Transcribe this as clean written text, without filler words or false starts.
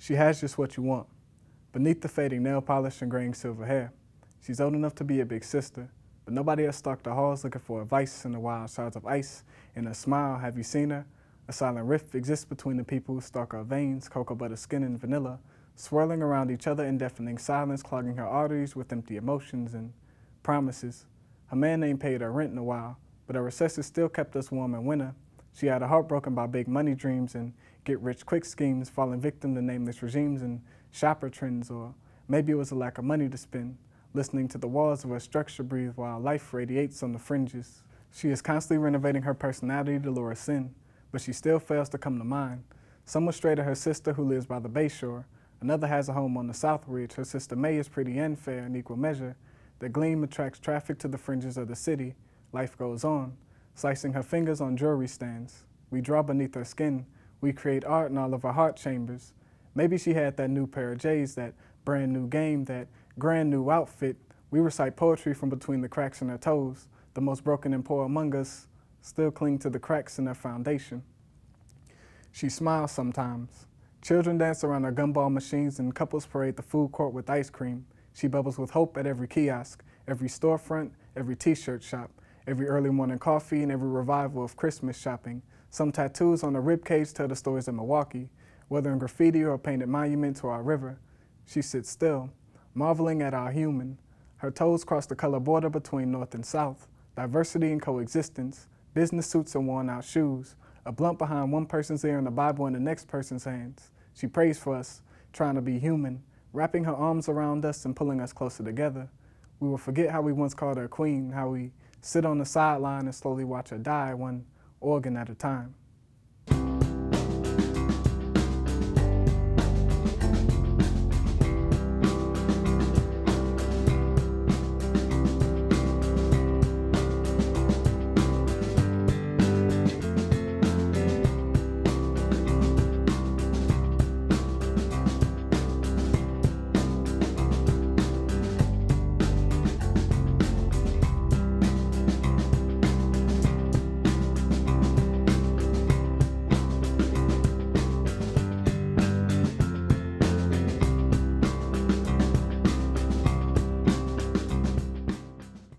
She has just what you want. Beneath the fading nail polish and graying silver hair, she's old enough to be a big sister, but nobody has stalked the halls looking for advice in the wild shards of ice. In her smile, have you seen her? A silent rift exists between the people who stalk her veins, cocoa butter skin and vanilla, swirling around each other in deafening silence, clogging her arteries with empty emotions and promises. Her man ain't paid her rent in a while, but her recesses still kept us warm in winter. She had her heart broken by big money dreams and get-rich-quick schemes, falling victim to nameless regimes and shopper trends, or maybe it was a lack of money to spend, listening to the walls of her structure breathe while life radiates on the fringes. She is constantly renovating her personality to lure us in, but she still fails to come to mind. Some will stray to her sister who lives by the bay shore. Another has a home on the South Ridge. Her sister May is pretty and fair in equal measure. The gleam attracts traffic to the fringes of the city. Life goes on, slicing her fingers on jewelry stands. We draw beneath her skin. We create art in all of her heart chambers. Maybe she had that new pair of J's, that brand new game, that grand new outfit. We recite poetry from between the cracks in her toes. The most broken and poor among us still cling to the cracks in her foundation. She smiles sometimes. Children dance around her gumball machines and couples parade the food court with ice cream. She bubbles with hope at every kiosk, every storefront, every t-shirt shop, every early morning coffee and every revival of Christmas shopping. Some tattoos on her ribcage tell the stories of Milwaukee, whether in graffiti or a painted monument to our river. She sits still, marveling at our human. Her toes cross the color border between north and south, diversity and coexistence, business suits and worn out shoes, a blunt behind one person's ear and a Bible in the next person's hands. She prays for us, trying to be human, wrapping her arms around us and pulling us closer together. We will forget how we once called her queen, how we sit on the sideline and slowly watch her die, one organ at a time.